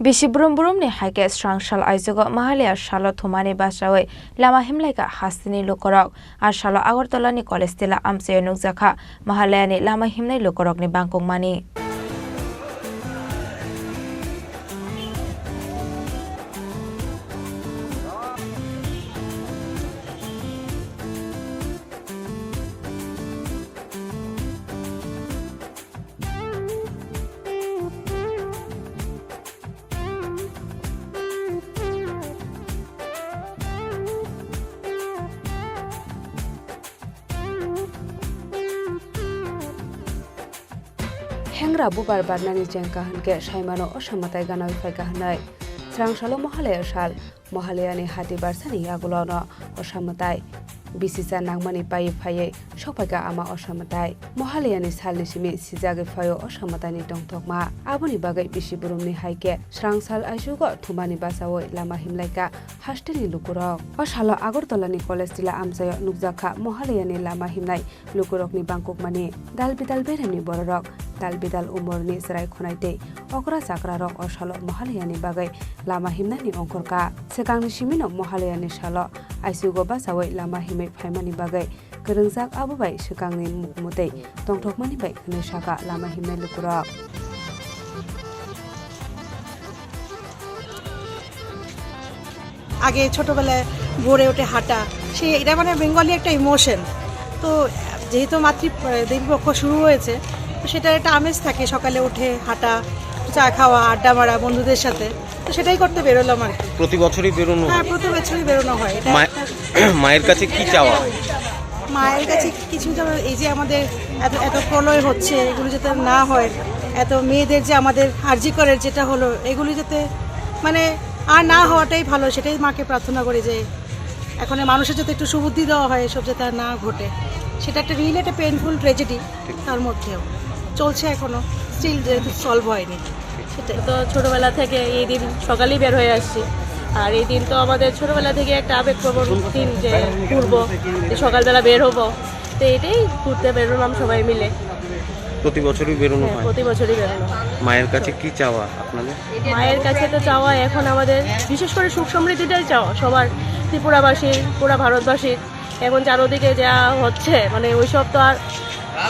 Bisi burum ni haike strangshal aizogo Mahalaya shalo thumani basawai lama himlaika hastini lokorok ar shalo Agartala ni college tila amse nukjakha Mahalaya ni lama himnai lokorok ni bangkok mani. Hengra Bubarni jengka hanke Simino Ossa Mwtai ganai Phaikha hanai Srangshalo Mahalaya shal Mahalaya ni hati barsani yagulono Ossa Mwtai bisisa nangmani pai phaye Phaikha ama Ossa Mwtai Mahalaya ni salni simi sijage phayo Ossa Mwtai ni tongthokma aboni bagai bisi burumni haike srangshal aisugo thumani basawoi lama himlaika hasteni lukurok Ossalo Agartala ni college tila amsayo nukjakha Mahalaya ni lama himnai lukurok ni bangkok mani dalbidal berani bororok dalbidal umurni serai khonaite okra sakra rok Ossalo Mahalaya ni bagai lama himnani ongkorka sekangni Simino Mahalaya ni shalo aisugo basawoi lama himai phaimani bagai geringjak abubai sekangni mukmutei tongthokmani bai khne saka lama himnai lukurok আগে ছোটবেলায় ভোরে উঠে হাঁটা সেই এটা মানে Bengali একটা emotion তো যেহেতু দেবীপক্ষ শুরু হয়েছে তো সেটার একটা আমেজ থাকে সকালে উঠে হাঁটা চা খাওয়া আড্ডা মারা বন্ধুদের সাথে তো সেটাই করতে বেরোলাম আর প্রতি বছরই বেরোনো হয়? হ্যাঁ প্রতি বছরই বেরোনো হয়। এটা মায়ের কাছে কি চাওয়া? মায়ের কাছে কিছু এই যে আমাদের এত প্রলয় হচ্ছে এগুলো যাতে না হয়, এত মেয়েদের যে আমাদের আরজিকরের যেটা হলো এগুলো যাতে মানে আর না হওয়াটাই ভালো, সেটাই মাকে প্রার্থনা করি যে এখন মানুষের যাতে একটু সুবুদ্ধি দেওয়া হয় এসব যাতে আর না ঘটে। সেটা একটা রিয়েল একটা পেইনফুল ট্র্যাজেডি, তার মধ্যেও চলছে এখনো স্টিল যেহেতু সলভ হয়নি। সেটাই তো ছোটোবেলা থেকে এই দিন সকালেই বের হয়ে আসছি, আর এই দিন তো আমাদের ছোটোবেলা থেকে একটা আবেগপ্রবণ দিন যে ঘুরবো, সকালবেলা বের হবো, তো এটাই ঘুরতে বেরোলাম সবাই মিলে। প্রতি বছরই বেরোনো হয়? প্রতি বছরই বেরোনো হয়। মায়ের কাছে কি চাওয়া আপনাদের? মায়ের কাছে তো চাওয়া এখন আমাদের বিশেষ করে সুখ সমৃদ্ধিটাই চাওয়া সবার, ত্রিপুরাবাসীর, পুরা ভারতবাসীর। এখন চারোদিকে যা হচ্ছে মানে ওইসব তো আর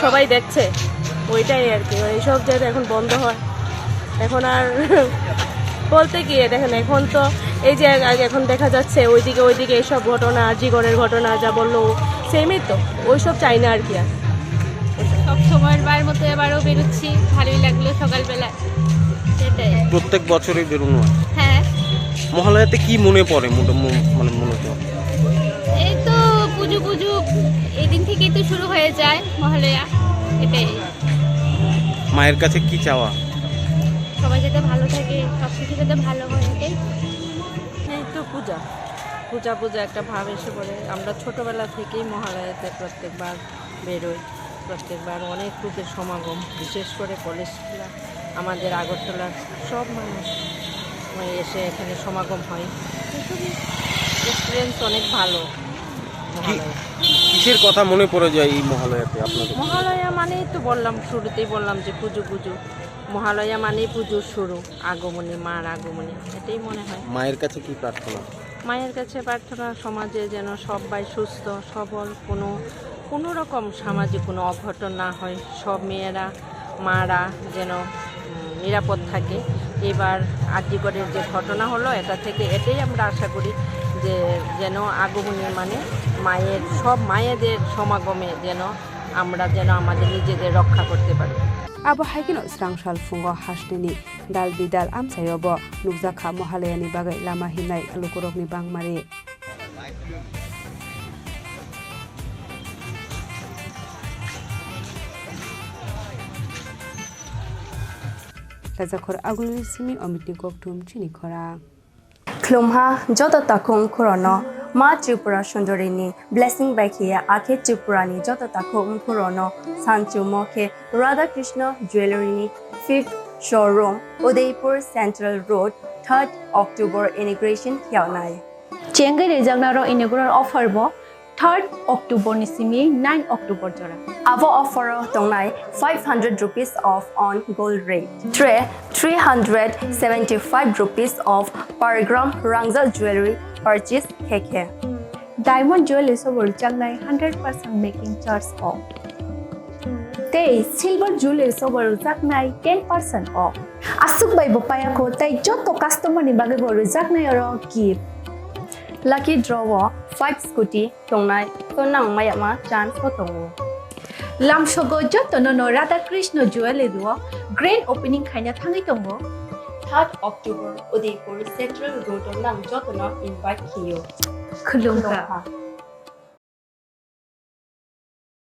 সবাই দেখছে, ওইটাই আর কি। এইসব যাতে এখন বন্ধ হয়, এখন আর বলতে গিয়ে দেখেন এখন তো এই যে এখন দেখা যাচ্ছে ওইদিকে এইসব ঘটনা, জীবনের ঘটনা যা বললো সেমই তো, ওইসব চাই না আর কি। আর সব সময়ের বার মতো এবারও বেরোচ্ছি, ভালোই লাগলো সকালবেলা। সেটাই প্রত্যেক বছরই বেরোনো হয়? হ্যাঁ। মহালয়াতে কি মনে পড়ে মানে মূলত? এই তো পুজো এই দিন থেকেই তো শুরু হয়ে যায় মহালয়া, এটাই। মায়ের কাছে কি চাওয়া? সবাই যাতে ভালো থাকে, সব কিছু যাতে ভালো হয়, এটাই। এই তো পূজা একটা ভাব এসে পড়ে। আমরা ছোটোবেলা থেকেই মহালয়াতে প্রত্যেকবার বেরোই, প্রত্যেকবার অনেক লোকের সমাগম, বিশেষ করে কলেজগুলা আমাদের আগরতলার সব মানুষ এসে এখানে সমাগম হয়। এক্সপিরিয়েন্স অনেক ভালো। কিসের কথা মনে পড়ে যায় এই মহালয়াতে আপনাদের? মহালয়া মানেই তো বললাম, শুরুতেই বললাম যে পুজো। মহালয়া মানেই পুজোর শুরু, আগমনী, মার আগমনী, এটাই মনে হয়। মায়ের কাছে কি প্রার্থনা? মায়ের কাছে প্রার্থনা সমাজে যেন সবাই সুস্থ সবল, কোনো রকম সামাজিক কোনো অঘটন না হয়, সব মেয়েরা মারা যেন নিরাপদ থাকে। এবার আর্যিকরের যে ঘটনা হলো এটা থেকে এটাই আমরা আশা করি যে যেন আগমনী মানে সব মায়েদের সমাগমে যেন আমরা আমাদের নিজেদের রক্ষা করতে পারি। Abo haikino srangshal fungo hasteni dalbidal amsayobo nukjakha Mahalayani bagai lama himnai lukurokni bangmari. Lajakhor agulni simi omitni koktum Chini Khorang. Klumha joto takung khorono Ma Tripura Sundarini blessing by Kia Ake Tripurani joto takung khorono Sanchu Mokhe Radha Krishna Jewelry 5th showroom Udaipur Central Road 3rd October inauguration Kyaunai. Chengai rejagnaro inaugural offer bo 3rd October ni simi 9 October jora. Avo offer tongnai 500 rupees off on gold rate. 375 rupees of per gram Rangza jewelry purchase Phaikha. Diamond jewelry sobor jangnai 100% making charge off. Tei silver jewelry sobor jangnai 10% off. Asuk bai bo paya ko tai joto customer ni bage boru jangnai oro gift. Lucky draw 5 scooty tongnai tonang mayama chance ko tongo. Lam sogo joto no Radha Krishna jewelry ro grand opening khaina thangai tongo. 3rd October Udaipur Central Road nang jotona invite kiyo. Khulungha.